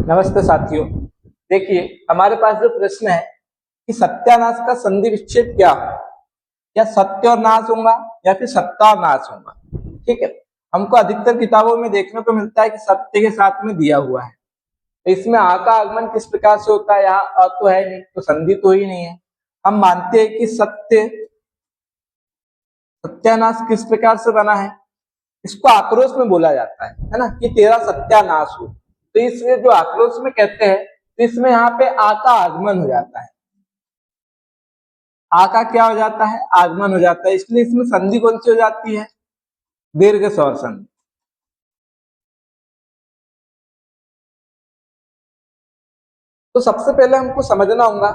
नमस्ते साथियों। देखिए, हमारे पास जो प्रश्न है कि सत्यानाश का संधि विच्छेद क्या है, या सत्य और नाश होगा या फिर सत्ता और नाश होगा। ठीक है, हमको अधिकतर किताबों में देखने को मिलता है कि सत्य के साथ में दिया हुआ है। इसमें आ का आगमन किस प्रकार से होता है, यहाँ अ तो है नहीं, तो संधि तो ही नहीं है। हम मानते हैं कि सत्यानाश किस प्रकार से बना है, इसको आक्रोश में बोला जाता है ना, कि तेरा सत्यानाश हो। तो इसलिए जो आक्रोश में कहते हैं, तो इसमें यहाँ पे आ का आगमन हो जाता है। आ का क्या हो जाता है, आगमन हो जाता है, इसलिए इसमें संधि कौन सी हो जाती है, दीर्घ स्वर संधि। तो सबसे पहले हमको समझना होगा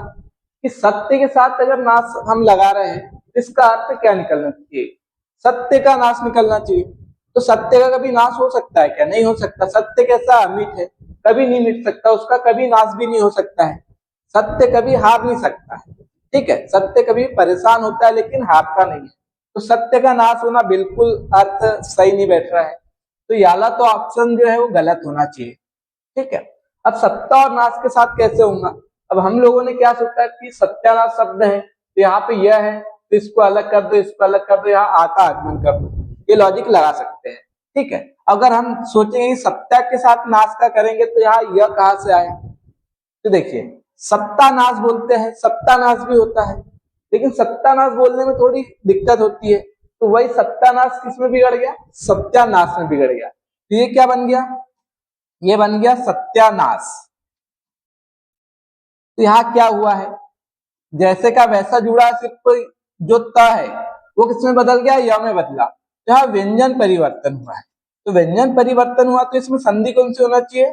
कि सत्य के साथ अगर नाश हम लगा रहे हैं, इसका अर्थ क्या निकलना चाहिए, सत्य का नाश निकलना चाहिए। तो सत्य का कभी नाश हो सकता है क्या, नहीं हो सकता। सत्य कैसा अमिट है, कभी नहीं मिट सकता, उसका कभी नाश भी नहीं हो सकता है। सत्य कभी हार नहीं सकता है। ठीक है, सत्य कभी परेशान होता है लेकिन हारता नहीं है। तो सत्य का नाश होना बिल्कुल अर्थ सही नहीं बैठ रहा है, तो याला तो ऑप्शन जो है वो गलत होना चाहिए। ठीक है, अब सत्ता और नाश के साथ कैसे होगा। अब हम लोगों ने क्या सोचा कि सत्यानाश शब्द है, तो यहाँ पे यह है, तो इसको अलग कर दो, इसको अलग कर दो, यहाँ आ का आगमन कर दो, ये लॉजिक लगा सकते हैं। ठीक है, अगर हम सोचेंगे सत्या के साथ नाश का करेंगे, तो यहाँ यह कहां से आए। तो देखिए, सत्तानाश बोलते हैं, सत्तानाश भी होता है, लेकिन सत्तानाश बोलने में थोड़ी दिक्कत होती है। तो वही सत्यानाश किसमें बिगड़ गया, सत्यानाश में बिगड़ गया। तो ये क्या बन गया, ये बन गया सत्यानाश। तो यहाँ क्या हुआ है, जैसे का वैसा जुड़ा, सिर्फ जो त है वो किसमें बदल गया, य में बदला। तो यहाँ व्यंजन परिवर्तन हुआ है। तो व्यंजन परिवर्तन हुआ, तो इसमें संधि कौन सी होना चाहिए,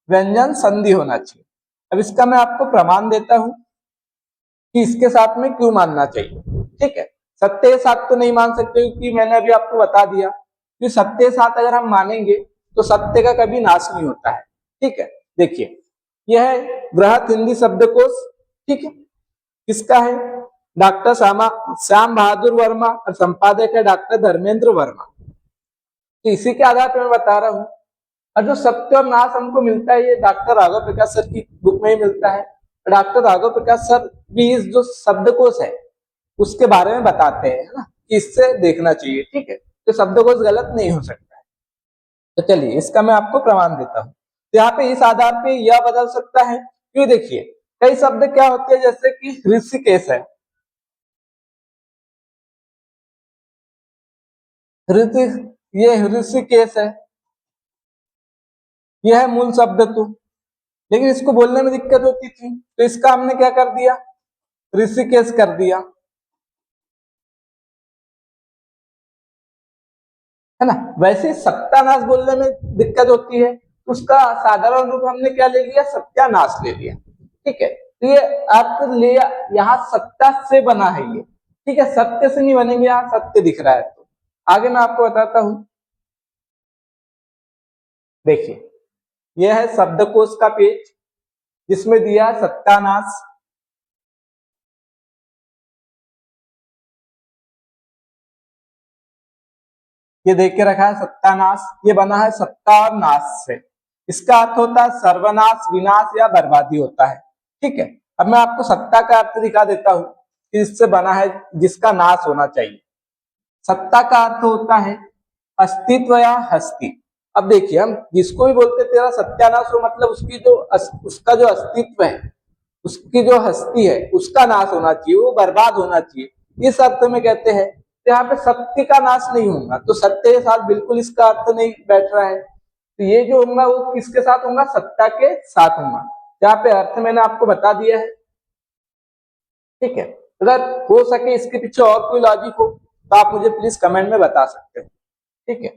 व्यंजन संधि होना चाहिए। अब इसका मैं आपको प्रमाण देता हूं कि इसके साथ में क्यों मानना चाहिए। ठीक है, सत्य के साथ तो नहीं मान सकते, क्योंकि मैंने अभी आपको बता दिया कि सत्य के साथ अगर हम मानेंगे तो सत्य का कभी नाश नहीं होता है। ठीक है, देखिए, यह है बृहत हिंदी शब्दकोश। ठीक है, किसका है, डॉक्टर श्याम बहादुर वर्मा, और संपादक है डॉक्टर धर्मेंद्र वर्मा। तो इसी के आधार पर मैं बता रहा हूँ। और जो सत्य और नाश हमको मिलता है, ये डॉक्टर राघव प्रकाश सर की बुक में ही मिलता है। डॉक्टर राघव प्रकाश सर भी इस जो शब्दकोश है उसके बारे में बताते हैं, है ना, कि इससे देखना चाहिए। ठीक है, तो शब्दकोश गलत नहीं हो सकता है। तो चलिए, इसका मैं आपको प्रमाण देता हूँ। तो यहाँ पे इस आधार पे यह बदल सकता है, क्यों, देखिए कई शब्द क्या होते हैं, जैसे कि ऋषिकेश है, ऋषि, ये ऋषिकेश है, यह है मूल शब्द। तो लेकिन इसको बोलने में दिक्कत होती थी, तो इसका हमने क्या कर दिया, ऋषिकेश कर दिया, है ना। वैसे सत्यानाश बोलने में दिक्कत होती है, उसका साधारण रूप हमने क्या ले लिया, सत्यानाश ले लिया। ठीक है, तो ये अर्थ लिया, यहाँ सत्ता से बना है ये। ठीक है, सत्य से नहीं बनेंगे, यहाँ सत्य दिख रहा है। तो आगे मैं आपको बताता हूं। देखिए, यह है शब्दकोश का पेज, जिसमें दिया सत्यानाश। ये देख के रखा है सत्यानाश, ये बना है सत्ता और नाश से। इसका अर्थ होता है सर्वनाश, विनाश या बर्बादी होता है। ठीक है, अब मैं आपको सत्ता का अर्थ दिखा देता हूं कि इससे बना है, जिसका नाश होना चाहिए। सत्ता का अर्थ होता है अस्तित्व या हस्ती। अब देखिए, हम जिसको भी बोलते तेरा सत्यानाश हो, मतलब उसका जो अस्तित्व है, उसकी जो हस्ती है, उसका नाश होना चाहिए, वो बर्बाद होना चाहिए, इस अर्थ में कहते हैं। तो यहाँ पे सत्य का नाश नहीं होगा, तो सत्य के साथ बिल्कुल इसका अर्थ नहीं बैठ रहा है। तो ये जो होगा वो किसके साथ होगा, सत्ता के साथ होगा। जहाँ पे अर्थ मैंने आपको बता दिया है। ठीक है, अगर हो सके इसके पीछे और कोई लॉजिक हो तो आप मुझे प्लीज कमेंट में बता सकते हैं। ठीक है,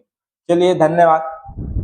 चलिए, धन्यवाद।